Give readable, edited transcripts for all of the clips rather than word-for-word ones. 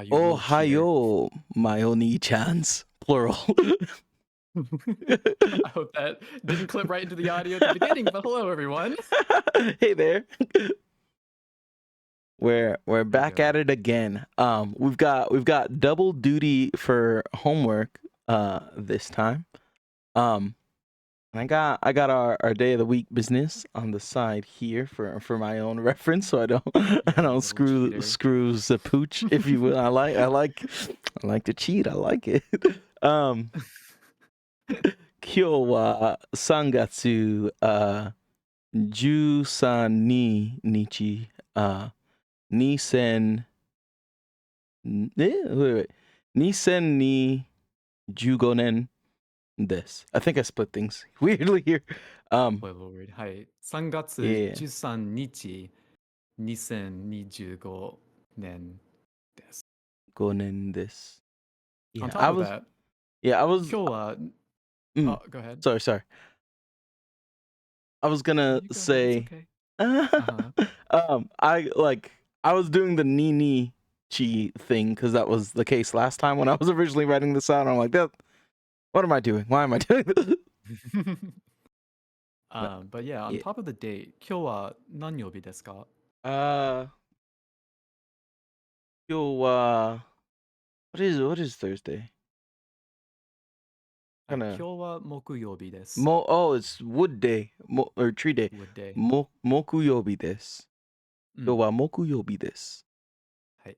you little cheater. Ohayo, my oni-chans, plural. I hope that didn't clip right into the audio at the beginning, but hello everyone. Hey there. We're There you back go. at it again. We've got double duty for homework this time. Um and I got our day of the week business on the side here for my own reference, so I don't Yeah, I you don't little screw cheater. the pooch, if you will. I like to cheat. I like it. Um 今日は3月13日、2000、wait, 2025年。I think I split things weirdly here. Boy, Lord. はい。3月 Yeah, 13日、2025年です。5年です。On Yeah, top of that, I was, 今日は mm, oh, go ahead. sorry. I was No, gonna you go ahead. It's say, okay. Uh-huh. I was doing the Nini chi thing because that was the case last time when I was originally writing this out. I'm like, that. What am I doing? Why am I doing this? No, But yeah, on yeah. top of the date, 今日は何曜日ですか? Uh, yo, what is Thursday? はい。Kind of 今日は木曜日です。it's Wood Day, or Tree Day. Wood day. Mokuyobi desu. うん。今日は木曜日です。はい。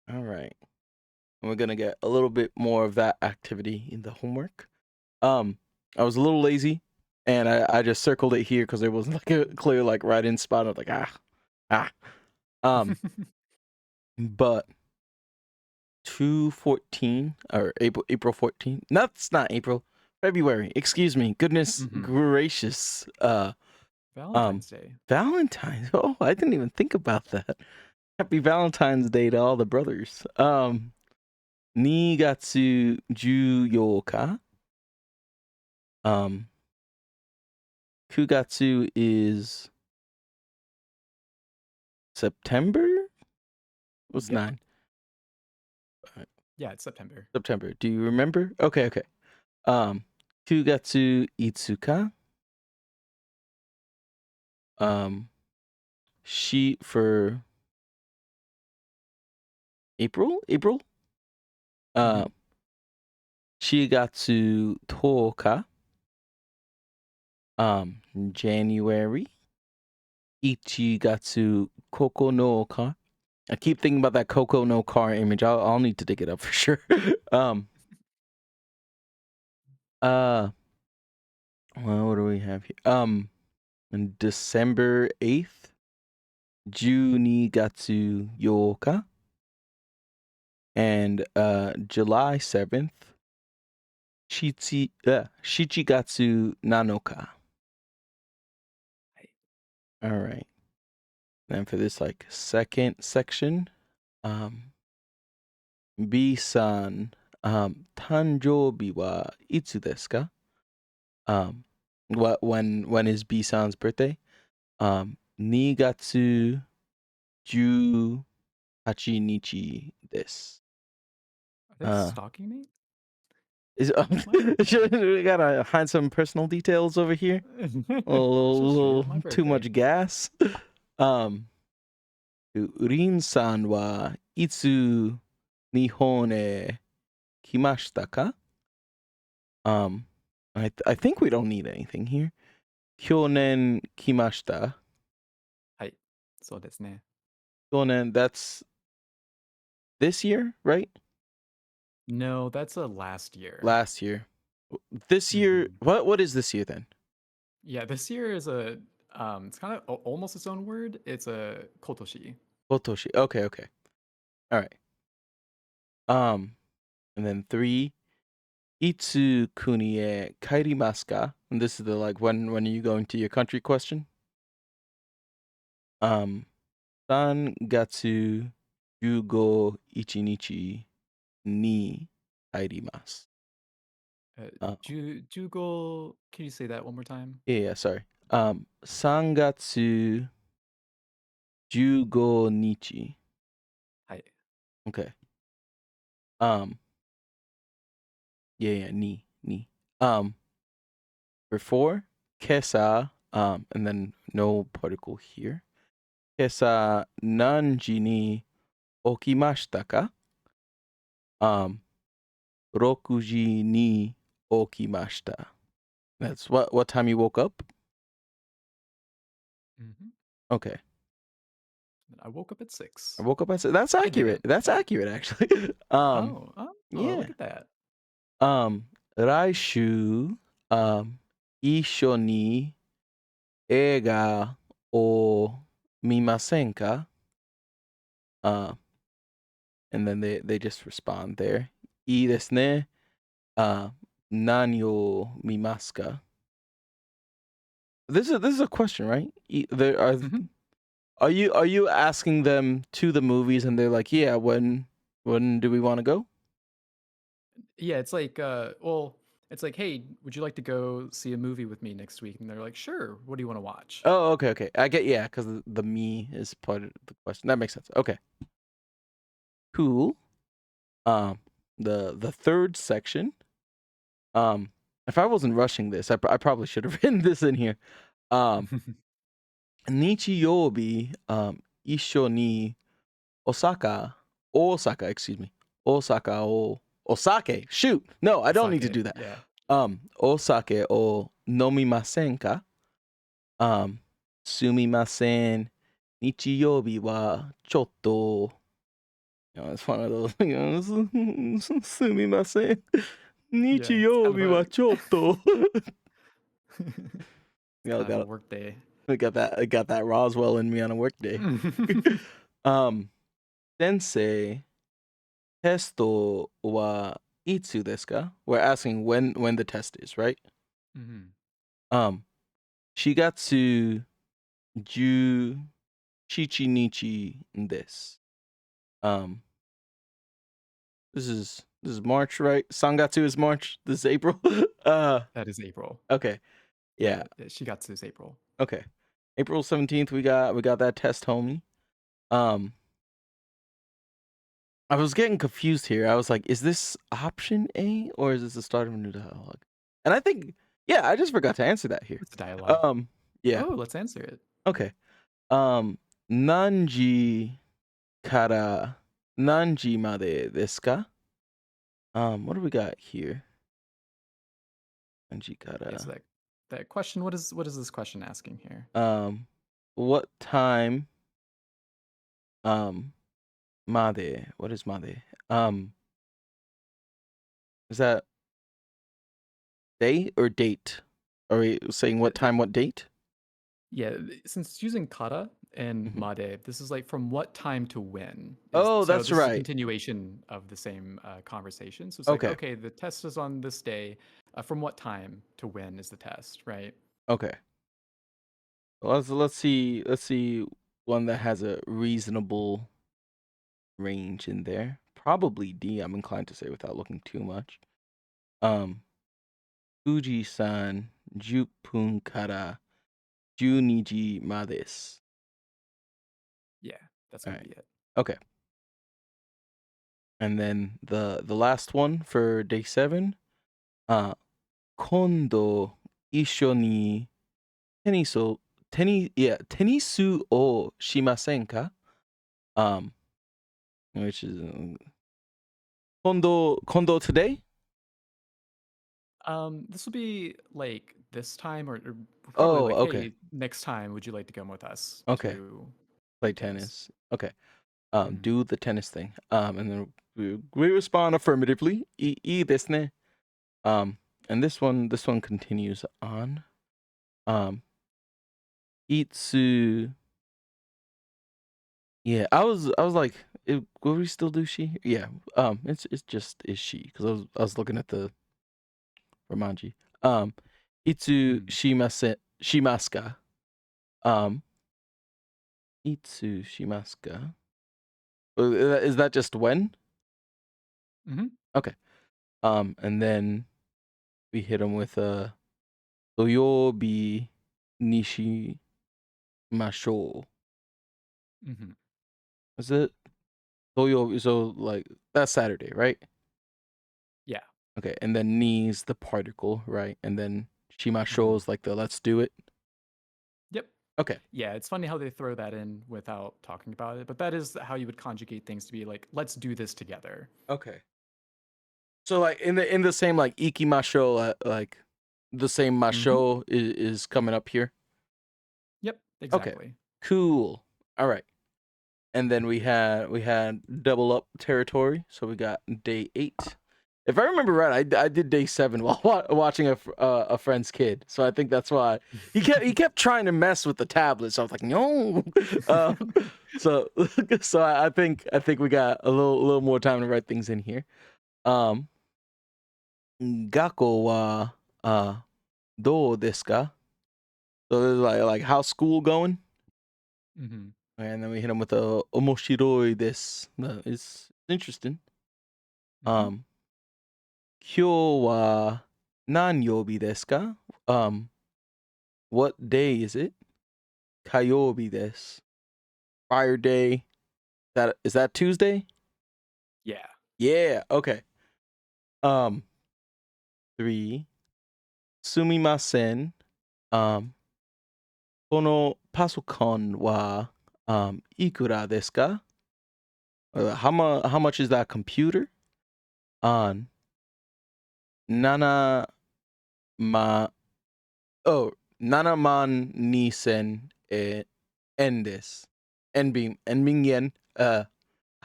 All right. And we're gonna get a little bit more of that activity in the homework. I was a little lazy, and I just circled it here because there wasn't like a clear like right-in spot. I was like, ah. Um, but 2/14 or April 14th. That's not April. February. Excuse me. Goodness Mhm. gracious. Valentine's Day. Valentine's. Oh, I didn't even think about that. Happy Valentine's Day to all the brothers. 2月14日. 9月 is September? What's Yep. 9? Yeah, it's September. September. Do you remember? Okay. 9月5日. Sheet for April? Mhm. 4月10日. January. 1月9日. I keep thinking about that Coco no car image. I'll need to dig it up for sure. Well, what do we have here? On December 8th. 12月8日. And July 7th. 7月7日. All right. Then for this like second section, B-san, 誕生日はいつですか? When is B-san's birthday? 2月18日です. Are they stalking me? Is It's my birthday. we gotta hide some personal details over here? A It's just true. little My too birthday. much gas. Rin-san はいつ日本へ来ましたか? I think we don't need anything here. 去年来ました. はい。そうですね。去年, that's this year, right? No, that's a last year. Last year. This year, what is this year then? Yeah, this year is a it's kind of almost its own word. It's a kotoshi. Kotoshi. Okay. All right. And then 3. いつ国へ帰りますか? And this is the like when are you going to your country question? 3月15日に入ります. Jugo, can you say that one more time? Yeah, sorry. 3月15日. はい。Okay. Um. Yeah. Ni. Um. For four, kesa. And then no particle here. Kesa nanji ni okimashita ka? 6時 ni okimashita. That's what time you woke up? Hmm. Okay. I woke up at I 6. woke up at that's I accurate. didn't. That's accurate actually. Look Yeah. at that. 来週 一緒に映画を見ませんか? And then they just respond there. いいですね. 何を見ますか? This is a question, right? There Hmm. are you asking them to the movies and they're like, yeah, when do we want to go? Yeah, it's like, it's like, hey, would you like to go see a movie with me next week? And they're like, sure. What do you want to watch? Oh, okay. I get, yeah, because the me is part of the question. That makes sense. Okay, cool. Um, the third section. If I wasn't rushing this, I probably should have written this in here. Um, 日曜日, 一緒に Osaka, excuse me, Osaka o Osake. Shoot, no, I don't need to Osake. do that. Yeah. Osake o nomimasen ka? すみません. 日曜日はちょっと it's one of those, すみません. Yeah. It's kind of 日曜日はちょっと it's Y'all kind of a got work day. I got that Roswell in me on a work day. um, Sensei, testo wa itsu desu ka? We're asking when the test is, right? Hmm. Um, Shigatsu 17 nichi desu. Um, this is March, right? Sangatsu is March. This is April. That is April. Okay, yeah, Shigatsu's April. okay. April 17th, we got that test, homie. Um, I was getting confused here. I was like, is this option A or is this the start of a new dialogue? And I think, yeah, I just forgot to answer that here. It's a dialogue. Um, yeah, Oh, let's answer it. okay. Nanji kara nanji made desu ka? What do we got here? Nanji Yeah, so kara. that question, what is this question asking here? What time? Made. What is made? Is that day or date? Are we saying what time, what date? Yeah, since it's using kata and Mhm. made, this is like from what time to when. Oh, So that's this is a right. continuation of the same conversation. So it's like, Okay. okay, the test is on this day. From what time to when is the test, right? Okay. Well, let's see one that has a reasonable range in there. Probably D, I'm inclined to say without looking too much. Fuji-san 10分から12時までです. Yeah, that's All gonna right. be it. Okay. And then the last one for day 7. 今度一緒にテニスをしませんか? Which is kondo today? This will be like this time, or probably Oh, like, okay. hey, next time, would you like to come with us Okay. to Play play tennis? tennis. Okay. Mhm. Do the tennis thing. And then we respond affirmatively. いいですね. And this one continues on. Itsu. Yeah, I was like, will we still do she? Yeah. It's just is she because I was looking at the Romanji. Itsu Mhm. shimasu ka? Itsu shimasu ka? Is that just when? Mhm. Okay. And then we hit him with a 土曜日にしましょう. Mhm. Is it? Toyo, so like that's Saturday, right? Yeah. Okay, and then ni's the particle, right? And then shimasho Mhm. is like the let's do it. Yep. Okay. Yeah, it's funny how they throw that in without talking about it, but that is how you would conjugate things to be like, "Let's do this together." Okay. So like in the same like ikimasho, like the same Mhm. masho is coming up here. Yep, Okay. exactly. Cool. All right. And then we had double up territory. So we got day 8. If I remember right, I did day 7 while watching a friend's kid. So I think that's why he kept trying to mess with the tablet. So I was like, no. Uh, so so I think we got a little more time to write things in here. Um, Gakko wa do desu ka? So there's like how's school going? Mhm. And then we hit him with a omoshiroi desu. It's interesting. Mhm. Um, Kyou wa nanyobi desu ka? What day is it? Kayobi desu. Friday. Is that Tuesday? Yeah. Yeah. Okay. Um, 3. Sumimasen. Um, このパソコンは ikura desu ka? How much is that computer? On nana ma oh 7万 nisen en desu. En yen.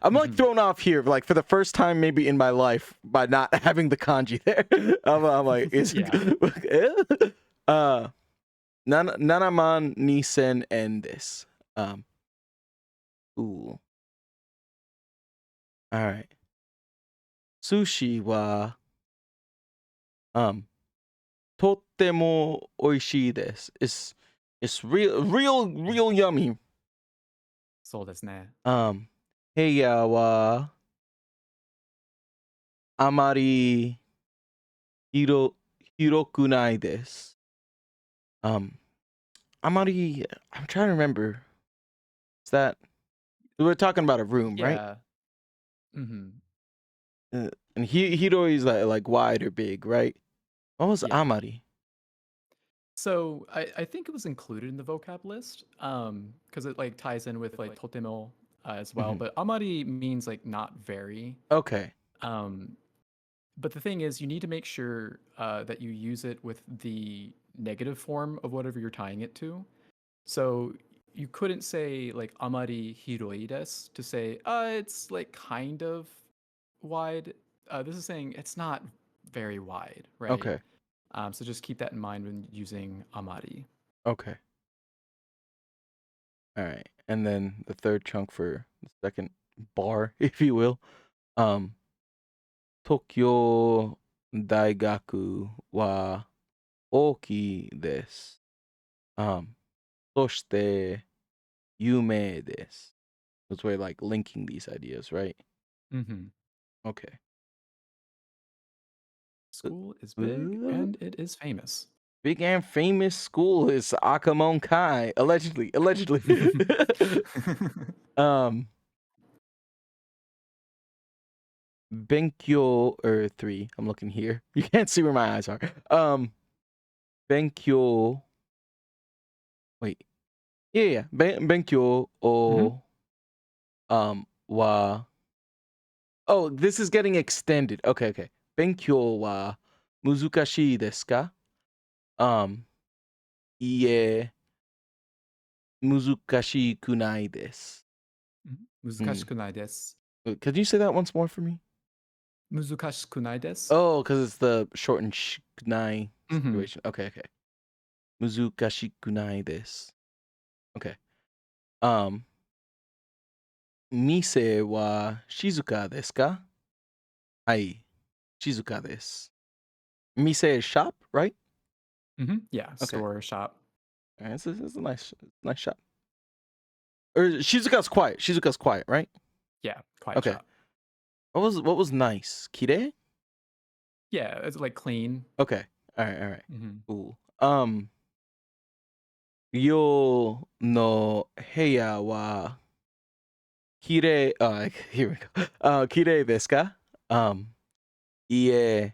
I'm like Mhm. thrown off here, like for the first time maybe in my life by not having the kanji there. I'm like, is Yeah. uh, nanaman nisen en this. Um, ooh, all right. Sushi wa tottemo oishii desu. It's real yummy. そうですね。Heya wa amari hiro hirokunai desu. Um, amari. I'm trying to remember. Is that we're talking about a room, right? Yeah. Mhm. And Hiro is like wide or big, right? What was Yeah. Amari? So I think it was included in the vocab list, because it like ties in with like totemo as well. Hmm. But amari means like not very. Okay, Um, but the thing is, you need to make sure that you use it with the negative form of whatever you're tying it to. So you couldn't say like amari hiroi desu to say it's like kind of wide. This is saying it's not very wide, right? okay, So just keep that in mind when using amari. okay. All right. And then the third chunk for the second bar, if you will. Um, Tokyo Daigaku wa oki desu. そして yume desu. That's where like linking these ideas, right? Hmm. Okay. School is big Uh, and it is famous. Big and famous school is Akamonkai. Allegedly. um, Benkyo or 3. I'm looking here. You can't see where my eyes are. Benkyo. Wait. Yeah. Benkyo Hmm. o wa. Oh, this is getting extended. Okay. Benkyo wa muzukashii desu ka? Iie muzukashiku nai desu. Hmm. 難しくないです。Could you say that once more for me? 難しくないです. Oh, because it's the shortened shkunai Hmm. situation. Okay. Muzukashikunai desu. Okay. Um, Mise wa shizuka desu ka? Hai, shizuka desu. Mise is shop, right? Hmm. Yeah, Okay. store, shop. All right, it's a nice shop. Or Shizuka's quiet. Shizuka's quiet, right? Yeah, quiet Okay. shop. What was nice? Kire? Yeah, it's like clean. Okay. All right. Hmm. Cool. Yo no heya wa Kirei, here we go. Kirei desu ka? Ie,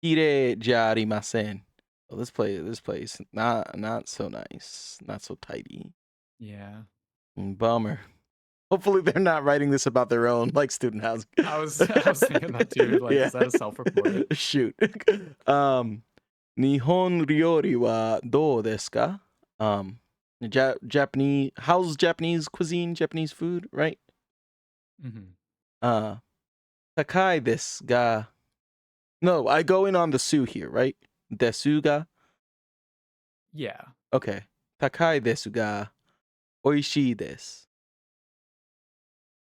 kirei ja arimasen. Oh, this place, not so nice, not so tidy. Yeah. Bummer. Hopefully, they're not writing this about their own like student housing. I was thinking that too. Like, Yeah. is that a self-report? Shoot. Nihon ryori wa dou desu ka? Japanese. How's Japanese cuisine? Japanese food, right? Hmm. Takai desu ga. No, I go in on the su here, right? Desu ga. Yeah. Okay. Takai desu ga. Oishii desu.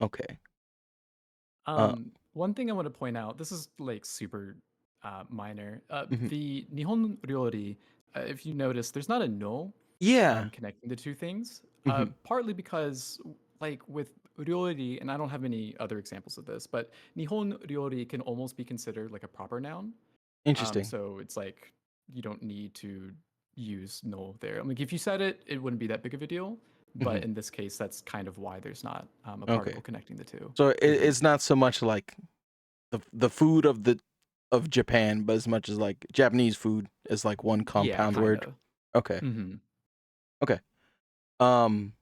Okay. One thing I want to point out, this is like super minor. Mhm. The Nihon ryori, if you notice, there's not a no Yeah. connecting the two things. Mhm. Partly because, like with ryori, and I don't have any other examples of this, but Nihon ryori can almost be considered like a proper noun. Interesting. So it's like you don't need to use no there. Like if you said it, it wouldn't be that big of a deal. But Mhm. in this case, that's kind of why there's not a Okay. particle connecting the two. So Mhm. it's not so much like the food of Japan, but as much as like Japanese food is like one Yeah, compound kind word. of. Okay. Hmm. Okay. Um,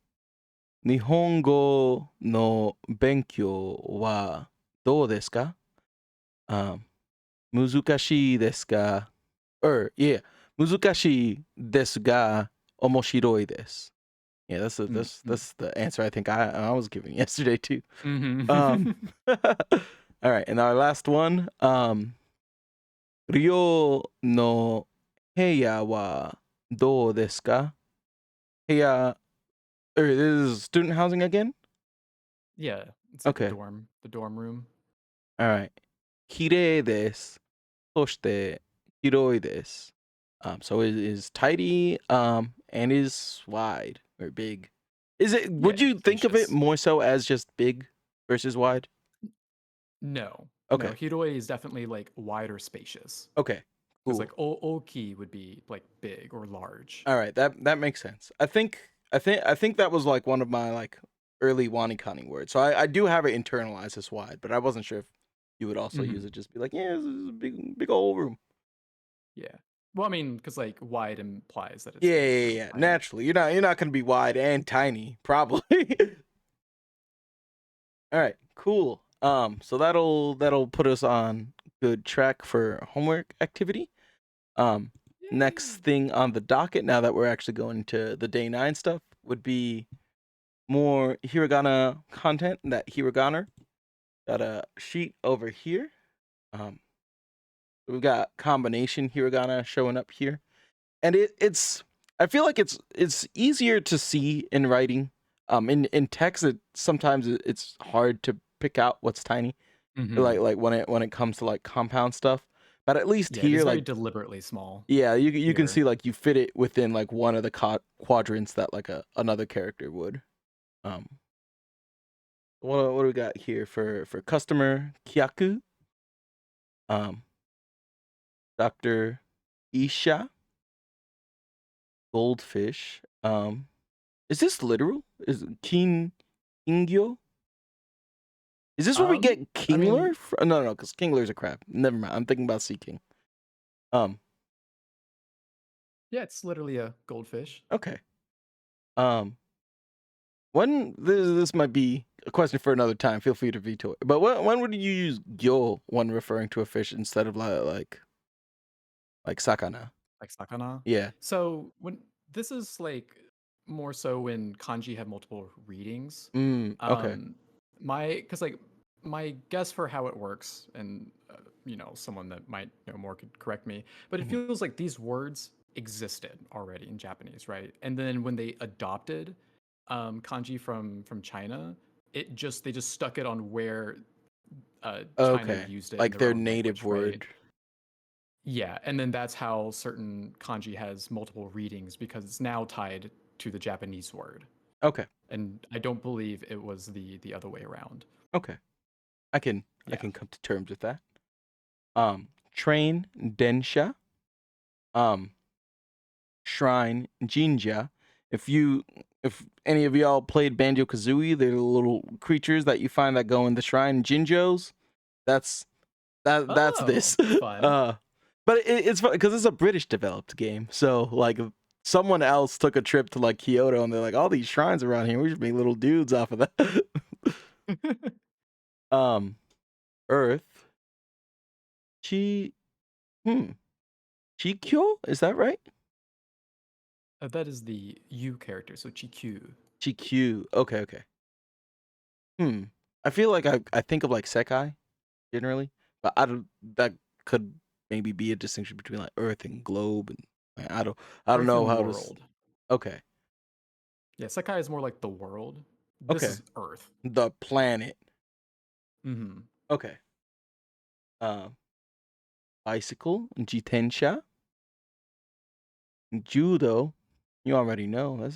日本語の勉強はどうですか? Muzukashi 難しいですか? Yeah, 難しいですが面白いです. Yeah, that's the answer I think I was giving yesterday too. Hmm. All right, and our last one. Ryo no heya wa dou desu ka? Heya, this is student housing again? Yeah, it's like Okay. the dorm room. All right. 綺麗です。そして広いです. So it is tidy and is wide or big. Is it, Yeah, would you think of it spacious. more so as just big versus wide? No, no, Okay. hiroi is definitely like wide or spacious. Okay. Because Cool. like oki would be like big or large. All right, that makes sense. I think that was like one of my like early Wanikani words. So I do have it internalized as wide, but I wasn't sure if you would also use Hmm. it just be like, yeah, this is a big old room. Yeah. Well, I mean, because like wide implies that it's Yeah, big yeah, or yeah. right. Naturally, you're not gonna be wide and tiny, probably. All right, cool. So that'll put us on good track for homework activity. Next Yay. thing on the docket, now that we're actually going to the day 9 stuff, would be more hiragana content. That hiragana got a sheet over here. Um, we've got combination hiragana showing up here, and it's I feel like it's easier to see in writing. In text, sometimes it's hard to pick out what's tiny, Hmm. like when it comes to like compound stuff. But at least Yeah, it is here, very like, deliberately small yeah, you can here. see like you fit it within like one of the quadrants that like another character would. Um, what do we got here for customer Kyaku? Um, Dr. Isha, goldfish. Is this literal? Is Kingyo? Is this where we get I mean, Kingler? No, because Kingler's a crab. Never mind. I'm thinking about Sea King. Um, yeah, it's literally a goldfish. okay. Um, when this might be a question for another time. Feel free to veto it. But when would you use gyo when referring to a fish instead of like sakana? Like sakana. Yeah. So when this is like more so when kanji have multiple readings. Okay. Um, because like my guess for how it works, and someone that might know more could correct me, but it Mhm. feels like these words existed already in Japanese, right? And then when they adopted kanji from China, they just stuck it on where China Okay. used it in Like their their own native language, right? word. Yeah, and then that's how certain kanji has multiple readings because it's now tied to the Japanese word. Okay. And I don't believe it was the other way around. Okay. I can I Yeah. can come to terms with that. Train densha. Um, shrine jinja. If you if any of y'all played Banjo Kazooie, they're the little creatures that you find that go in the shrine. Jinjos. That's that's Oh, this. that's fun. But it's fun because it's a British developed game. So like someone else took a trip to like Kyoto and they're like, all these shrines around here, we should make little dudes off of that. um, Earth. Chi Chikyo? Is that right? That is the U character, so Chikyu. Chikyu. Okay, okay. Hmm. I feel like I think of like Sekai generally, but I don't. That could maybe be a distinction between like Earth and globe, and like, I don't Earth know and how to. world. Okay, Yeah, Sekai is more like the world. This okay. is Earth. The planet. Hmm. Okay. Um, bicycle, jitensha, judo. You already know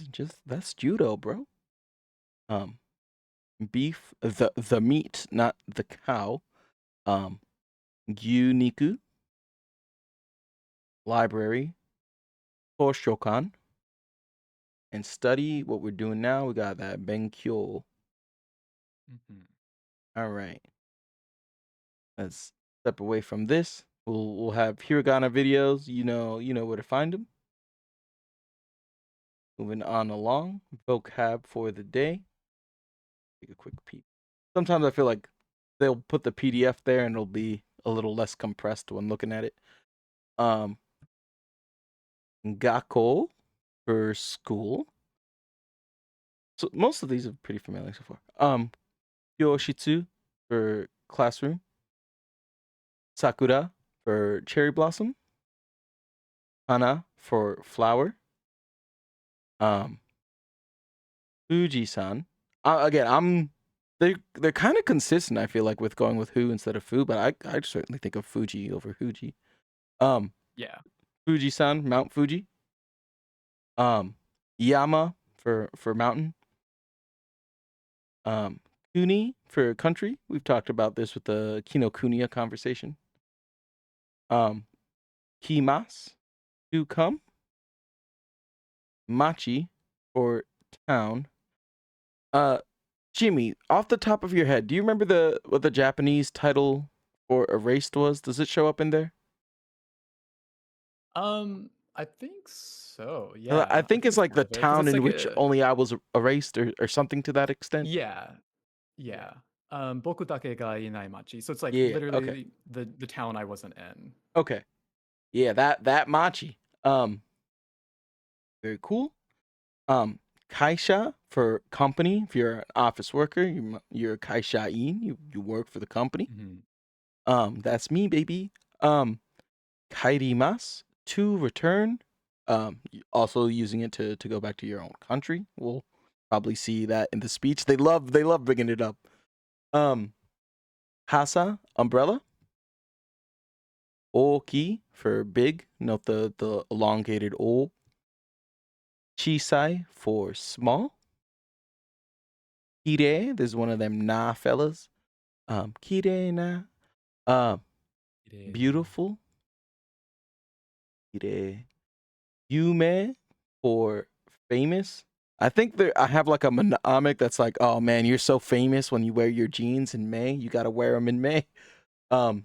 that's judo, bro. Um, beef, the meat, not the cow. Um, gyuniku, library, Toshokan, and study what we're doing now. We got that Benkyo. Hmm. All right. Let's step away from this. We'll have hiragana videos. You know where to find them. Moving on along. Vocab for the day. Take a quick peek. Sometimes I feel like they'll put the PDF there and it'll be a little less compressed when looking at it. Um, Gakko for school. So most of these are pretty familiar so far. Kyoshitsu for classroom. Sakura for cherry blossom. Hana for flower. Um, Fuji-san. Again, they're kind of consistent. I feel like with going with who instead of fu, but I certainly think of Fuji over Fuji. Um, Yeah. Fuji-san, Mount Fuji. Yama for mountain. Kuni for country. We've talked about this with the Kinokuniya conversation. Kimas to come. Machi for town. Jimmy, off the top of your head, do you remember what the Japanese title for erased was? Does it show up in there? I think so. I Yeah, I think think it's it's like part the of it because town it's in like which a only I was erased or something to that extent. yeah, Yeah. yeah. Boku dake ga inai machi. So it's like Yeah. Okay. literally the town I wasn't in. Okay. Yeah. That machi. Very cool. Um, kaisha for company. If you're an office worker, you're a kaisha-in. You work for the company. Hmm. That's me, baby. Kairimasu to return. Also using it to go back to your own country. We'll probably see that in the speech. They love bringing it up. Hasa umbrella. Oki for big. Note the elongated o. Chisai for small. Kire, there's one of them na fellas. Kire na. Um, beautiful. Kire. Yume for famous. I think I have like a monomic that's like, oh man, you're so famous when you wear your jeans in May. You gotta wear them in May. Um,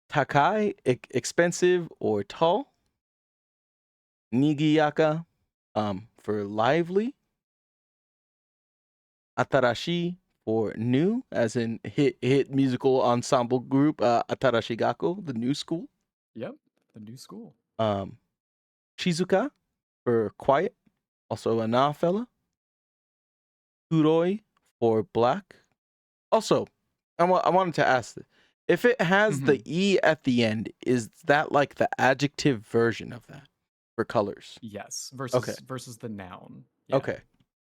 Takai, expensive or tall. Nigiyaka, for lively. Atarashi for new, as in hit musical ensemble group. Atarashi Gakko, the new school. Yep, the new school. Um, Shizuka for quiet, also a na fella. Kuroi for black. Also, I wanted to ask this. If it has Hmm. the E at the end, is that like the adjective version of that for colors? Yes, Okay. versus the noun. Yeah, Okay.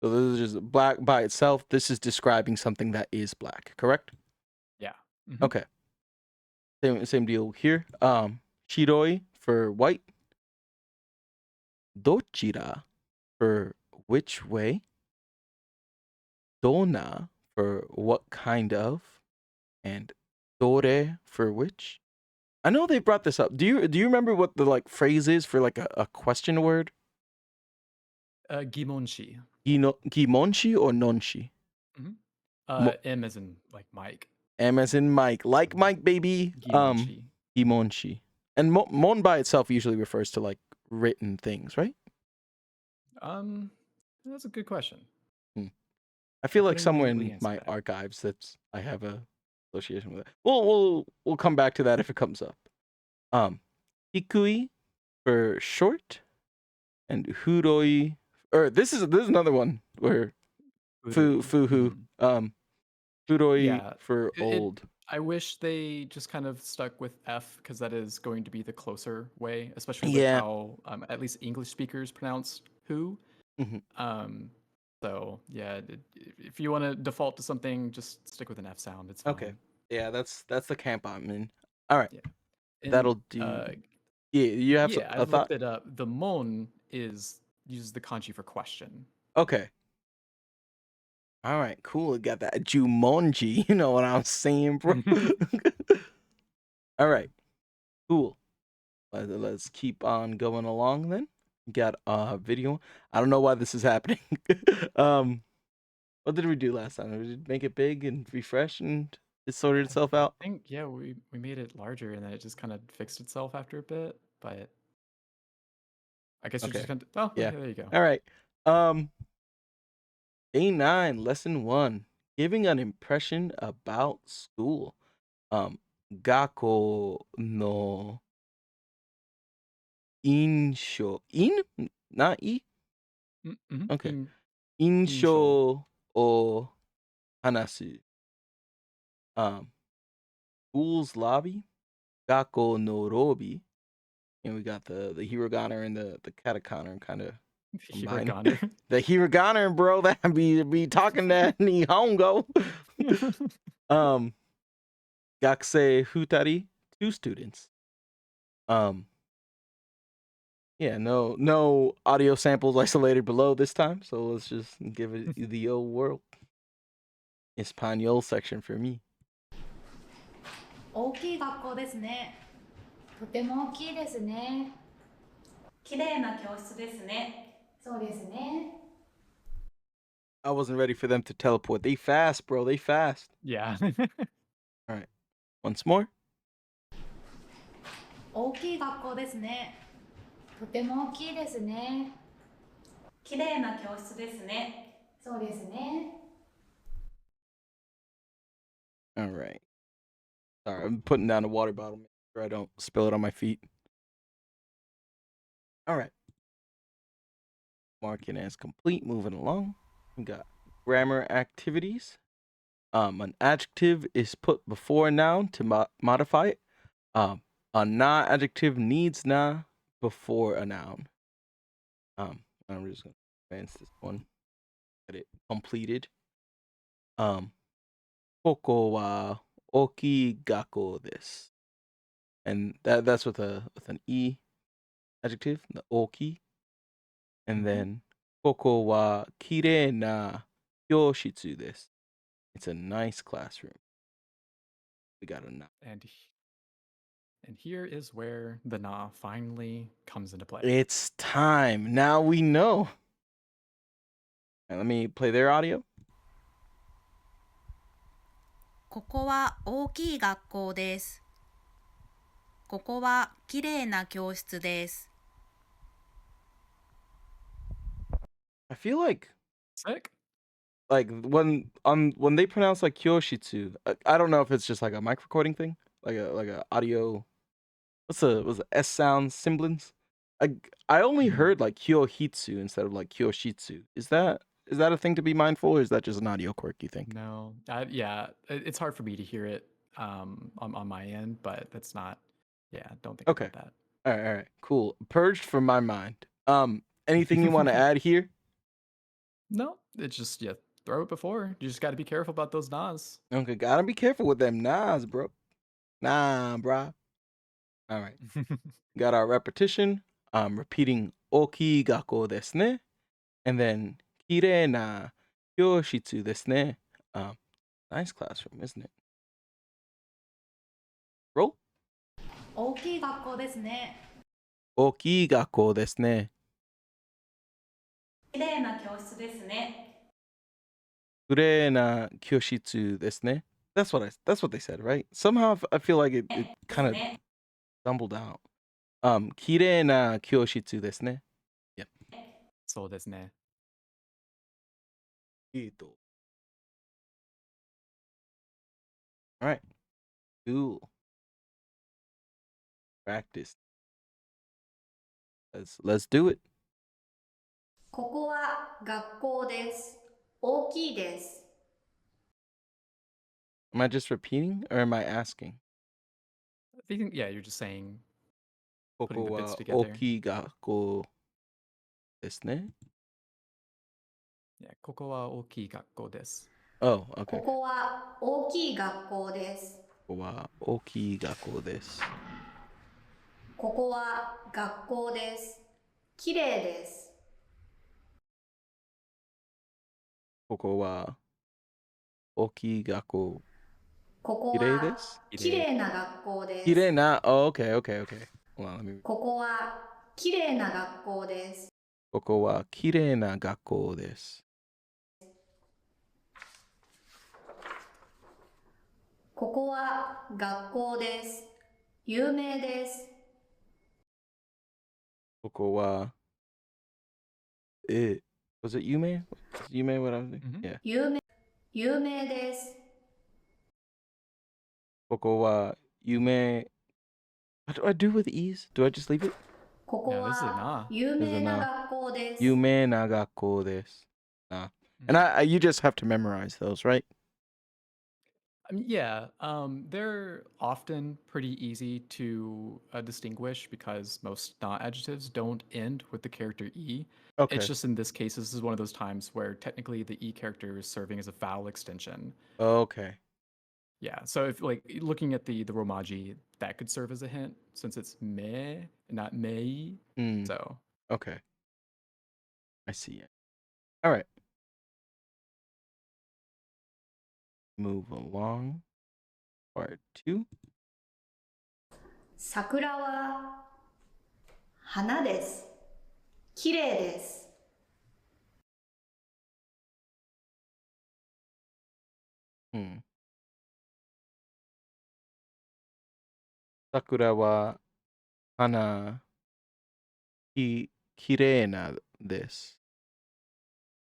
So this is just black by itself. This is describing something that is black, correct? yeah. Hmm. Okay. Same deal here. Shiroi for white. Dochira for which way. Dona for what kind of. And dore for which. I know they brought this up. Do you remember what the like phrase is for like a question word? Gimonshi. Gimonshi or nonshi? Mhm. Mo- M as in like Mike. M as in Mike, like Mike, baby. Gimonshi. Gimonshi. And mon by itself usually refers to like written things, right? That's a good question. Hmm. I feel like couldn't somewhere immediately in answer my that. archives that's I have a association with it. We'll come back to that if it comes up. Hikui for short, and huroi. Or this is another one where Urui. fuhu. Furoi Yeah. for It old. I wish they just kind of stuck with F because that is going to be the closer way, especially with Yeah. how at least English speakers pronounce who. Hmm. So yeah, if you want to default to something, just stick with an F sound. It's Okay. fine. Yeah, that's the camp I'm in. All right. Yeah. And That'll do. Yeah, you have yeah, a I've looked thought? it up. The mon uses the kanji for question. Okay. All right, cool. It got that Jumonji. You know what I'm saying, bro? All right, cool. Let's keep on going along then. Got a video. I don't know why this is happening. What did we do last time? Did we make it big and refresh and it sorted itself out? I think yeah, we made it larger and then it just kind of fixed itself after a bit. But I guess you're Okay. just gonna. Oh, Yeah. okay, there you go. All right. Um, A9, lesson 1. Giving an impression about school. Gakko no insho. Not I? Mm-hmm. Okay. Insho. Insho o hanasu. School's lobby. Gakko no robi. And we got the hiragana and the katakana kind of combined. Hiragana. The hiragana, bro, that be talking that Nihongo. Gakusei futari, 2 students. Yeah, no audio samples isolated below this time, so let's just give it the old world Espanol section for me. 大きい学校ですね。とても大きいですね。綺麗な教室ですね。そうですね。 I wasn't ready for them to teleport. They fast, bro. They fast. Yeah. All right. Once more. 大きい学校ですね。とても大きいですね。綺麗な教室ですね。そうですね。 All right. Sorry, I'm putting down a water bottle. Make sure I don't spill it on my feet. All right. Marking as complete. Moving along. We got grammar activities. An adjective is put before a noun to modify it. A non-adjective needs na before a noun. I'm just gonna advance this one. Get it completed. Koko wa oki gakko desu. And that's with an e adjective, the oki. And then koko wa kirei na hyoshitsu desu. It's a nice classroom. We got a na. And here is where the na finally comes into play. It's time. Now we know. And let me play their audio. ここは大きい学校です。ここはきれいな教室です。 I feel like Sick. when they pronounce like Kyoshitsu, I don't know if it's just like a mic recording thing, like a audio. What's the S sound semblance? I only heard like Kyohitsu instead of like Kyoshitsu. Is that a thing to be mindful, or is that just an audio quirk, you think? No. Yeah, it's hard for me to hear it on my end, but that's not. Yeah, don't think Okay. about All right, cool. Purged from my mind. Anything you want to add here? that. No, it's just yeah, throw it before. You just got to be careful about those nas. Okay, gotta be careful with them nas, bro. Nah, bro. All right. Got our repetition. Repeating oki gakko desu ne. And then kirei na hyoshitsu desu ne. Nice classroom, isn't it? Roll. 大きい学校ですね。 Oki gakko desu ne. 綺麗な教室ですね。 Kurena kyoshitsu desu ne. That's what they said, right? Somehow I feel like it で kind す of ね。 stumbled out. Kirena kyoshitsu desu ne. そうですね。Ito. All right. Cool. Practice. Let's do it. ここは学校です。大きいです。 Am I just repeating or am I asking? I think, yeah, you're just saying, Putting the Koko bits wa together. oki gakko desu ne. yeah, ここは大きい学校です。 Oh, こ okay. こは大きい学校です。 Koko wa oki gakko desu. ここは学校です。きれいです。 Koko wa oki gakko ここ kirei は desu. きれいな学校です。 Kirei na. Oh, okay. Hold on, let me. ここはきれいな学校です。 Koko wa kirei na gakko desu. ここは学校です。有名です。 Koko wa was it Yume? Was Yume what I was doing? Mhm. Yeah. 有名です。 Koko wa Yume. What do I do with ease? Do I just leave it? ここ No, this is a は na. 有 This is a 名な na. 学校です。 Yume na gakko desu. Nah. And you just have to memorize those, right? I mean, yeah, they're often pretty easy to distinguish because most not adjectives don't end with the character E. Okay. It's just in this case, this is one of those times where technically the E character is serving as a vowel extension. Okay. Yeah, so if like looking at the romaji, that could serve as a hint since it's me and not mei. Mm, So okay. I see it. All right. Move along. Part 2. 桜は花です。きれいです。 Sakura wa hana kirei na desu.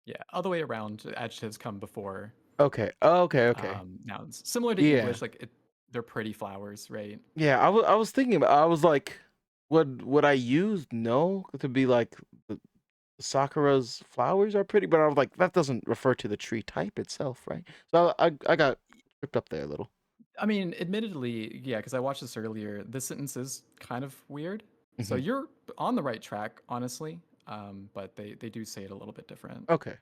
yeah, other way around, adjectives come before Okay. Okay. nouns. Similar to Yeah. English, they're pretty flowers, right? Yeah, I was thinking about, I was like, would I use no to be like the Sakura's flowers are pretty, but I was like, that doesn't refer to the tree type itself, right? So I got tripped up there a little. I mean, admittedly, yeah, because I watched this earlier. This sentence is kind of weird. So Mhm. you're on the right track, honestly. But they do say it a little bit different. Okay.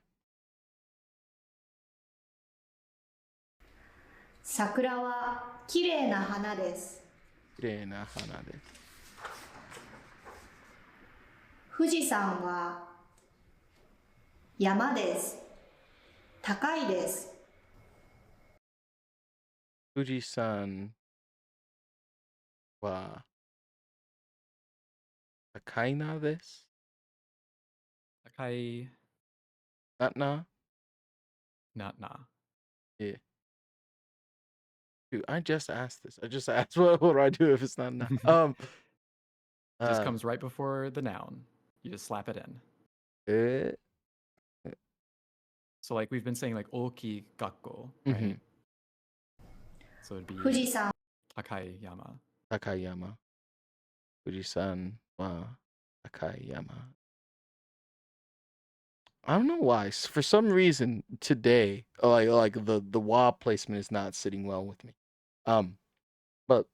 桜はきれいな花です。 Kirei na hana desu. 富士山は山です。高いです。 Fujisan wa takai na desu. Akai, Not na. not na. Yeah. Dude, I just asked this. I just asked what do I do if it's not na. Just comes right before the noun. You just slap it in. Eh, So like we've been saying like oki gakko, right? Mhm. So it'd be 富士山 akai yama. Takayama. Fujisan wa Takayama. I don't know why. For some reason today, like the wa placement is not sitting well with me. But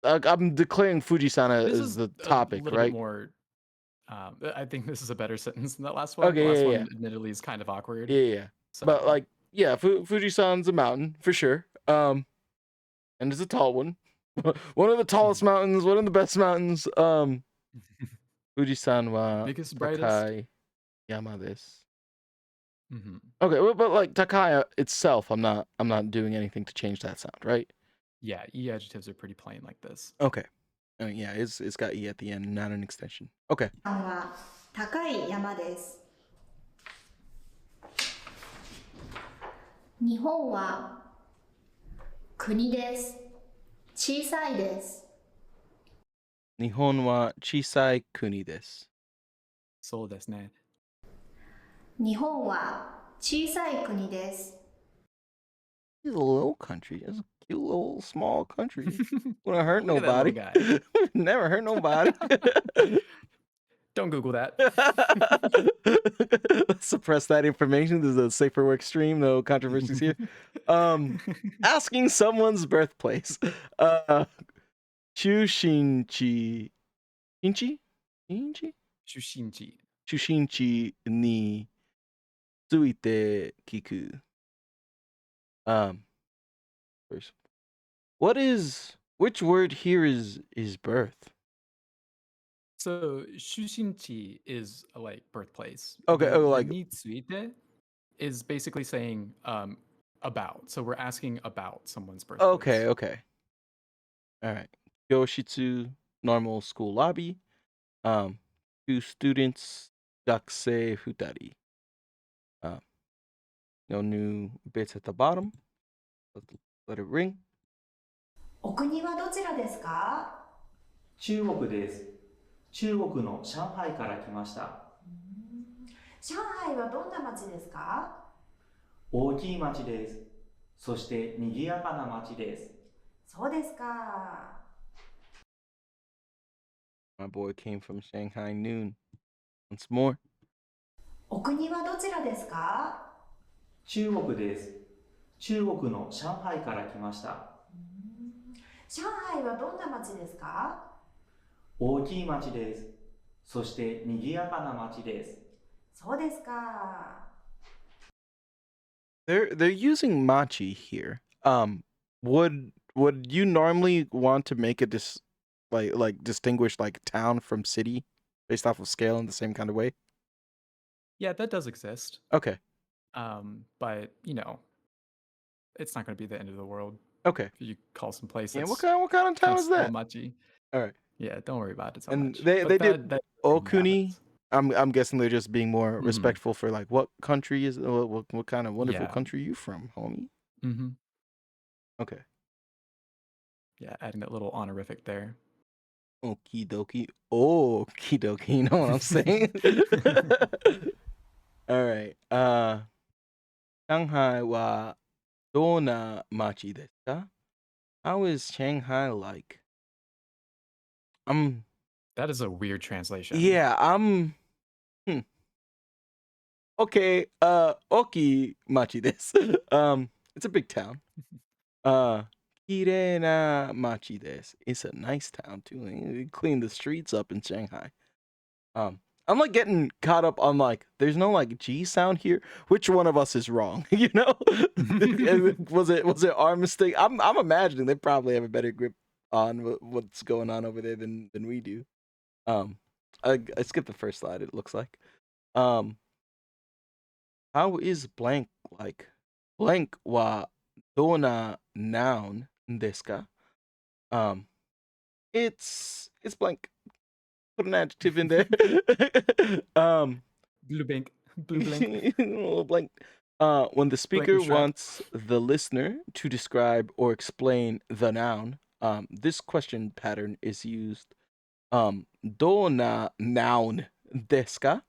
I'm declaring Fujisana This as is the a topic, little right? bit more. I think this is a better sentence than that last one. Okay, the last yeah, one, yeah. admittedly, is kind of awkward. Yeah. So, But like, yeah, Fujisan's a mountain for sure. And it's a tall one. One of the tallest mountains, one of the best mountains. Fujisan wa biggest, brightest. Takai Yama desu. Mhm. Okay, but like Takaya itself, I'm not doing anything to change that sound, right? Yeah, e adjectives are pretty plain like this. Okay. I mean, yeah, it's got e at the end, not an extension. Okay. は高い山です。日本は国です。小さいです。日本は小さい国です。そうですね。日本は小さい国です。He's a little country. It's a cute little small country. Wouldn't hurt Look at that little nobody. guy. Never hurt nobody. Don't Google that. Let's suppress that information. This is a safer work stream. No controversies here. Asking someone's birthplace. Chushinchi. Shinchi? Shinchi? Shushinji. Chushinchi ni tsuite kiku. First, which word here is birth? So Shushinji is like birthplace. Okay, The like Nitsuite is basically saying about. So we're asking about someone's birthplace. okay. All right. Yoshitsu normal school lobby. Two students, gakusei futari. No new bits at the bottom. Let it ring. お国はどちらですか？中国です。中国の上海から来ました。上海はどんな街ですか？大きい町です。そして賑やかな町です。そうですか。My boy came from Shanghai noon. Once more. お国はどちらですか？中国です。中国の上海から来ました。上海はどんな街ですか？大きい町です。そして賑やかな町です。そうですか。They're using machi here. Would you normally want to make a distinguish like town from city based off of scale in the same kind of way? Yeah, that does exist. Okay. But it's not going to be the end of the world. Okay. If you call some place Yeah, that's what kind of town is that? Machi. All right. Yeah, don't worry about it so And much. they But did that Okuni. happens. I'm guessing they're just being more Mhm. respectful for like what country is what kind of wonderful Yeah. country you from, homie? Mm-hmm. Okay. Yeah, adding that little honorific there. Okie dokie. Okie dokie. You know what I'm saying? All right. Shanghai wa dona machi desu ka? How is Shanghai like? That is a weird translation. Yeah, okay, oki machi desu. It's a big town. Kirei na machi desu. It's a nice town too. They clean the streets up in Shanghai. I'm like getting caught up on like there's no like G sound here. Which one of us is wrong? You know? was it our mistake? I'm imagining they probably have a better grip on what's going on over there than we do. I skipped the first slide. It looks like. How is blank like? Blank wa dona noun desu ka? It's blank. Put an adjective in there. Blue blink. Blue blink. Little blank. When the speaker wants the listener to describe or explain the noun, this question pattern is used. Do na noun desu ka?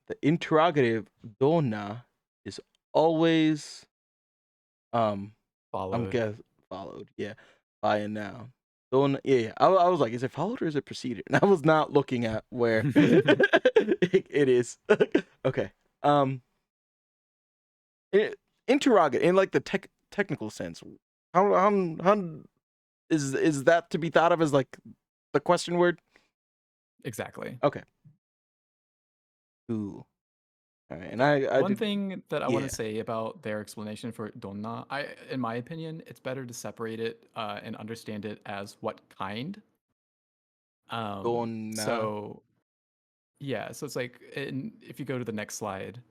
The interrogative do na is always Followed. followed, yeah, by a noun. Yeah. I was like, is it followed or is it preceded? And I was not looking at where it is. Okay. Interrogate in like the technical sense. How is that to be thought of as like the question word? Exactly. Okay. Ooh. All right. And I One thing that I want to say about their explanation for donna, in my opinion, it's better to separate it and understand it as what kind. Donna. So yeah, so it's like if you go to the next slide,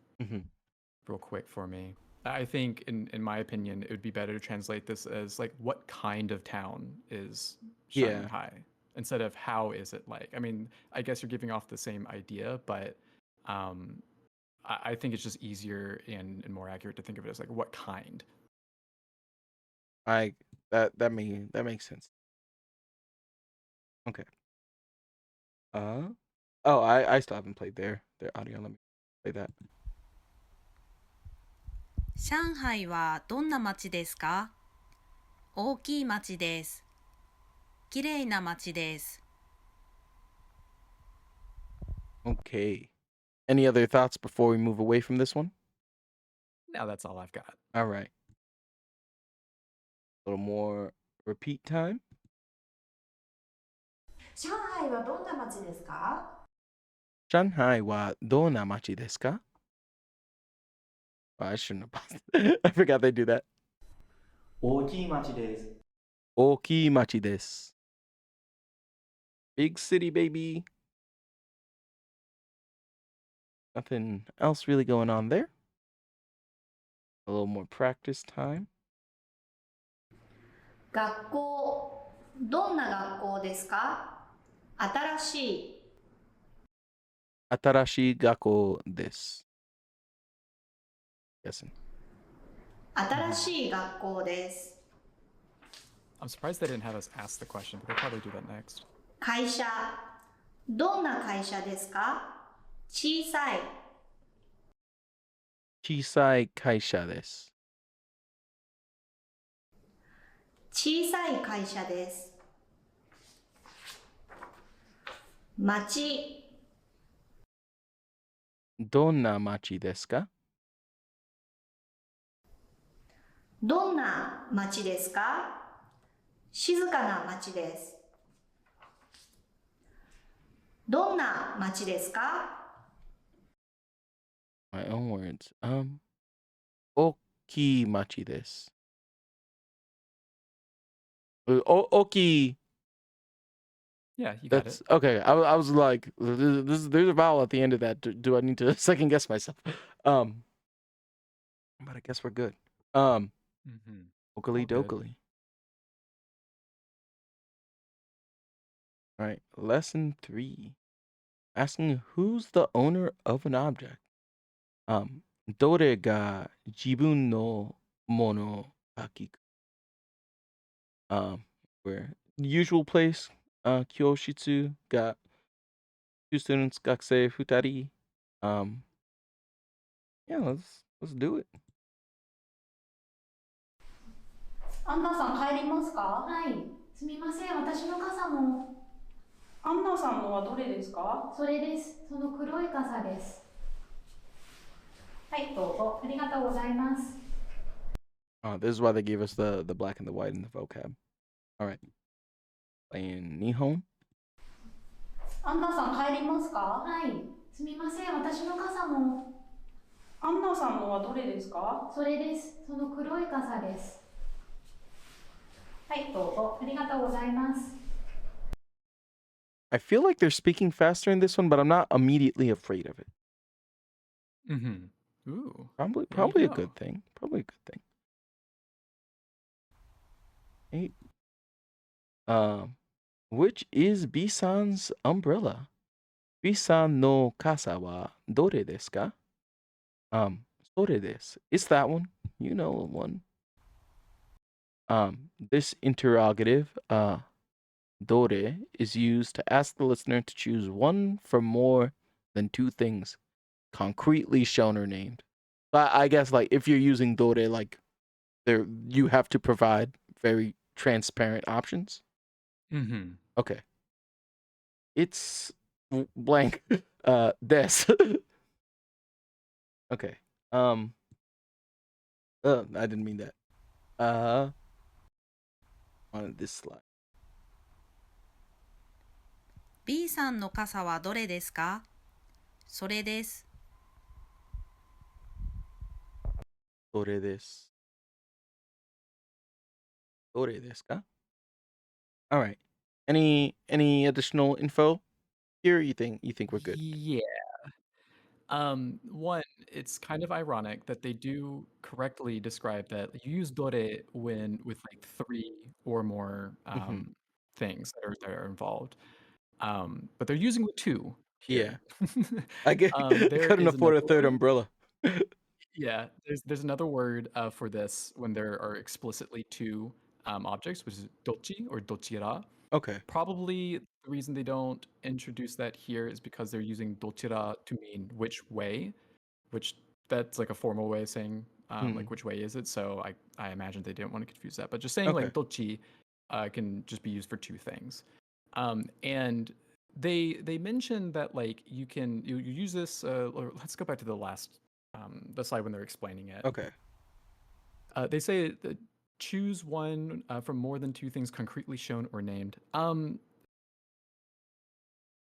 real quick for me. I think in my opinion, it would be better to translate this as like what kind of town is Shanghai. instead of how is it like. I mean, I guess you're giving off the same idea, but um, I think it's just easier and more accurate to think of it as like what kind. I that makes sense. Okay. Oh, I still haven't played their audio. Let me play that. 上海はどんな街ですか？大きい街です。きれいな街です。 Okay. Any other thoughts before we move away from this one? Now that's all I've got. All right. A little more repeat time. 上海はどんな街ですか？ Shanghai wa dona machi desu ka? Oh, I shouldn't have paused. I forgot they do that. 大きい町です。 Oki machi desu. Big city, baby. Nothing else really going on there. A little more practice time. 学校、どんな学校ですか？新しい。 Atarashi gakko desu. Guessing. 新しい学校です。 I'm surprised they didn't have us ask the question, but they'll probably do that next. 会社、どんな会社ですか？小さい。 Chisai kaisha desu. 小さい会社です。町、 Donna machi desu ka? どんな町ですか？静かな町です。どんな町ですか？ My own words. Oki machi desu. Oki. Yeah, you got That's it. okay. I was like, there's a vowel at the end of that. Do I need to second guess myself? But I guess we're good. Mm-hmm. Okali All good. dokali. All right, lesson 3. Asking who's the owner of an object. Dore ga jibun no mono ka kiku. Where usual place, Kyoshitsu got 2 students, gakusei futari. Yeah, let's do it. アンナさん帰りますか？はい。すみません、私の傘も。アンナさんのはどれですか？それです。その黒い傘です。はい、どうぞ。ありがとうございます。 This is why they gave us the black and the white in the vocab. All right. Playing Nihon. アンナさん帰りますか？はい。すみません、私の傘も。アンナさんのはどれですか？それです。その黒い傘です。はい、どうぞ。ありがとうございます。 I feel like they're speaking faster in this one, but I'm not immediately afraid of it. Mm-hmm. Ooh. Probably a go. good thing. Probably a good thing. Hey. Which is Bisan's umbrella? Bisan no kasa wa dore desu ka? Sore desu. It's that one. You know one. This interrogative, dore, is used to ask the listener to choose one from more than 2 things concretely shown or named. But I guess like if you're using dore, like there you have to provide very transparent options. Mm-hmm. Okay. It's blank. Des. Okay. I didn't mean that. On this slide. B さんの傘はどれですか？それです。どれです。どれですか? All right. Any additional info here? You think we're good? Yeah. One, it's kind of ironic that they do correctly describe that you use dore when with like 3 or more Mhm. things that are involved. But they're using the two Yeah. here. I get There couldn't is afford a another third word. umbrella. Yeah, there's another word for this when there are explicitly two objects, which is dochi or dochira. Okay. Probably the reason they don't introduce that here is because they're using dochira to mean which way, which that's like a formal way of saying like which way is it. So I imagine they didn't want to confuse that. But just saying Okay. like dochi can just be used for two things. And they mentioned that like you use this. Or let's go back to the slide when they're explaining it. Okay. They say that choose one from more than two things concretely shown or named.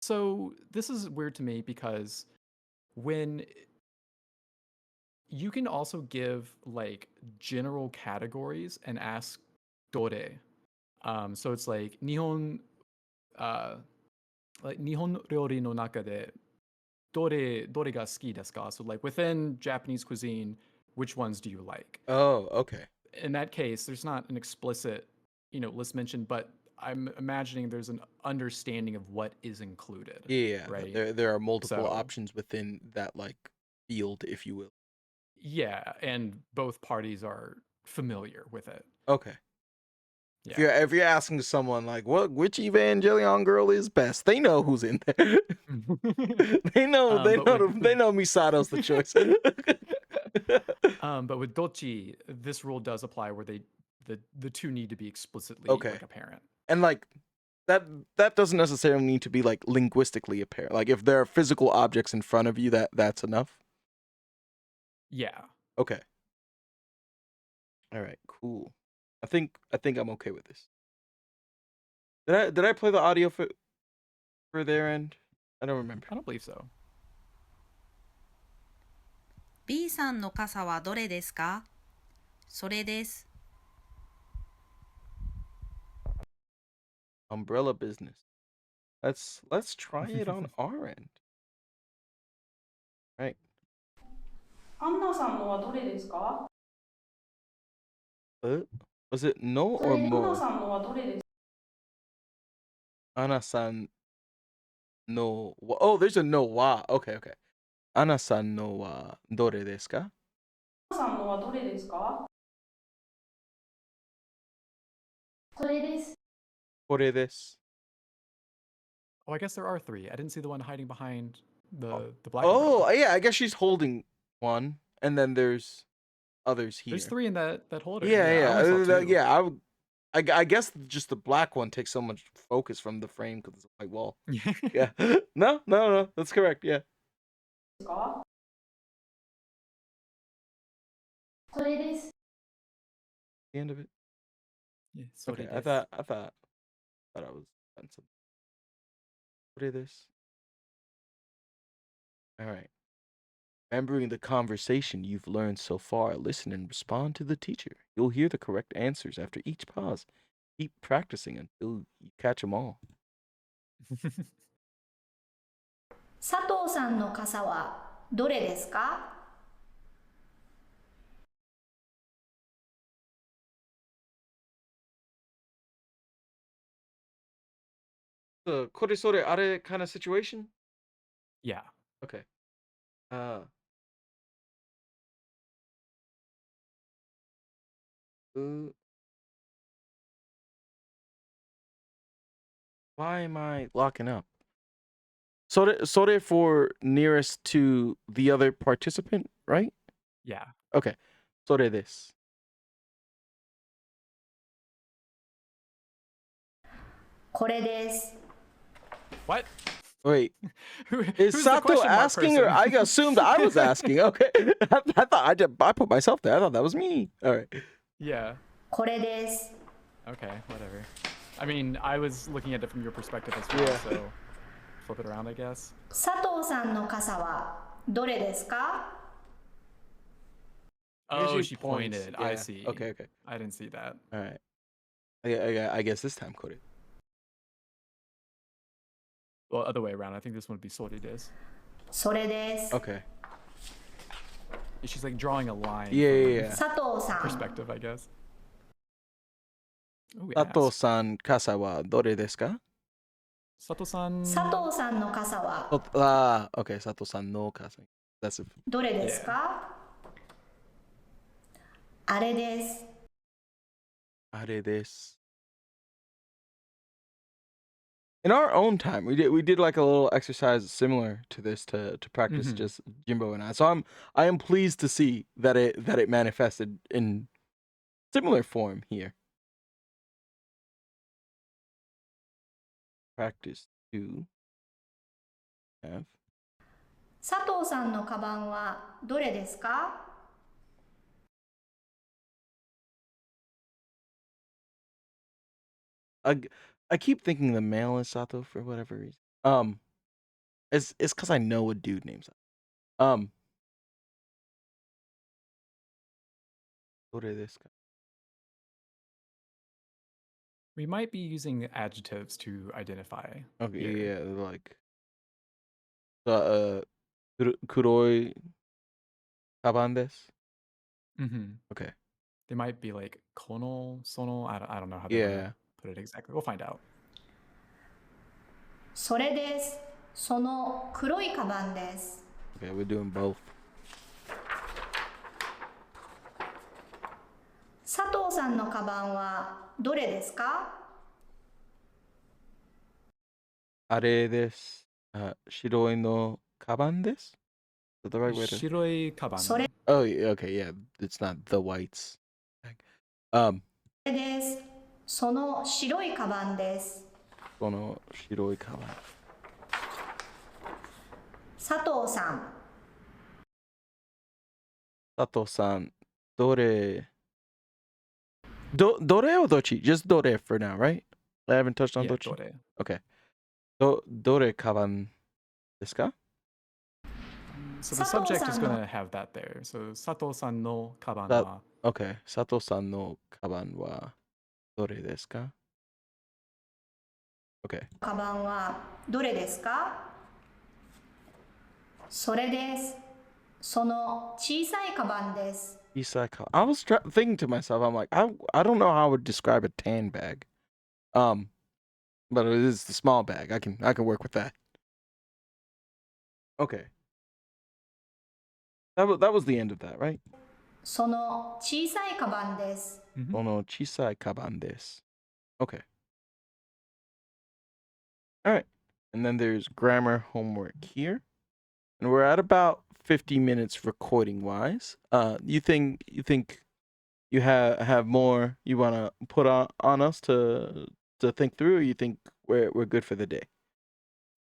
So this is weird to me because when you can also give like general categories and ask dore. So it's like Nihon ryori no naka de dore ga suki desu ka? So like within Japanese cuisine, which ones do you like? Oh, okay. In that case, there's not an explicit, list mentioned, but I'm imagining there's an understanding of what is included. Yeah. Right. There are multiple So- options within that like field, if you will. Yeah, and both parties are familiar with it. Okay. Yeah. If you're asking someone like which Evangelion girl is best, they know who's in there. they know they know Misato's the choice. But with dochi, this rule does apply where the two need to be explicitly Okay. like apparent. And like that doesn't necessarily need to be like linguistically apparent. Like if there are physical objects in front of you, that's enough. Yeah. Okay. All right, cool. I think I'm okay with this. Did I play the audio for their end? I don't remember. I don't believe so. B さんの傘はどれですか？それです。 Umbrella business. Let's try it on our end. Right. アンナさんのはどれですか？ Was it no そ or れアンナ mo? さんのはどれですか？ Ana-san no. Oh, there's a no wa. Okay. Ana-san no wa dore desu ka? アンナさんのはどれですか？ それです。 Kore desu. Oh, I guess there are three. I didn't see the one hiding behind the black. Oh, umbrella. yeah. I guess she's holding one, and then there's others here. There's three in that holder. Yeah. I only saw two. Yeah. I guess just the black one takes so much focus from the frame because it's like wall. Yeah. No. That's correct. Yeah. ですか？ それです。 The end of it. Yeah, so Okay. it I is. thought I was done something. What is this? All right. Remembering the conversation you've learned so far, listen and respond to the teacher. You'll hear the correct answers after each pause. Keep practicing until you catch them all. 佐藤さんの傘はどれですか？ The koresore are kind of situation? Yeah. Okay. Why am I locking up? Sore for nearest to the other participant, right? Yeah. Okay. Sore desu. これです。 What? Wait, Who's is the Sato question mark asking or person? I assumed I was asking? Okay. I thought I put myself there. I thought that was me. All right. Yeah. これです。 Okay. Whatever. I mean, I was looking at it from your perspective as well. Yeah. So flip it around, I guess. 佐藤さんの傘はどれですか？ Oh, Usually she points, pointed. I yeah. see. Okay. I didn't see that. All right. I guess this time Kore. Well, other way around. I think this one would be sorted is. それです。 Okay. She's like drawing a line. Yeah. from 佐藤さん。 Perspective, I guess. Ooh, Sato ask. さん、傘はどれですか? Sato-san. 佐藤さんの傘は Okay, Sato さんの傘. That's a どれですか、あれです。あれです. In our own time, we did like a little exercise similar to this to practice Mhm. just Jimbo and I. So I am pleased to see that it manifested in similar form here. Practice to have. 佐藤さんのカバンはどれですか？ I keep thinking the male is Sato for whatever reason. It's because I know a dude named Sato. どれですか? We might be using adjectives to identify. Okay, here. yeah, like 黒いカバンです. Mhm. Okay. They might be like kono, sono. I don't know how they want Yeah. to put it exactly. We'll find out. それです。その黒いカバンです。 Okay, we're doing both. 佐藤さんのカバンはどれですか？あれです。白いのカバンです? Is that the right way to? Shiroi kaban. それ Oh, yeah, okay, yeah. It's not the whites. Um, です。その白いカバンです。この白いカバン. 佐藤さん。佐藤さん、どれor どっち? Just どれ for now, right? I haven't touched on Yeah, どっち? dore. Okay. どれカバンですか? So the subject is going to have that there. So Sato-san no kaban wa. Okay. 佐藤さんのカバンはどれですか? Okay. カバンはどれですか？それです。その小さいカバンです。 I was thinking to myself, I'm like, I don't know how I would describe a tan bag. But it is the small bag. I can work with that. Okay. That was the end of that, right? その小さいカバンです。 Mhm. この小さいカバンです. Okay. All right. And then there's grammar homework here. And we're at about 50 minutes recording wise. You think you have more you want to put on us to think through, or you think we're good for the day?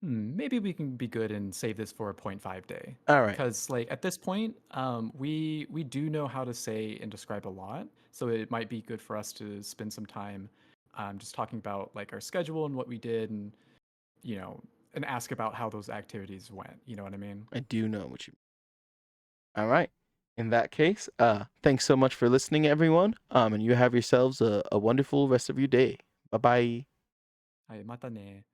Maybe we can be good and save this for a 0.5 day. All right. Because like at this point, we do know how to say and describe a lot, so it might be good for us to spend some time just talking about like our schedule and what we did, and and ask about how those activities went. You know what I mean? I do know what you mean. All right. In that case, thanks so much for listening, everyone. And you have yourselves a wonderful rest of your day. Bye-bye. はい、またね。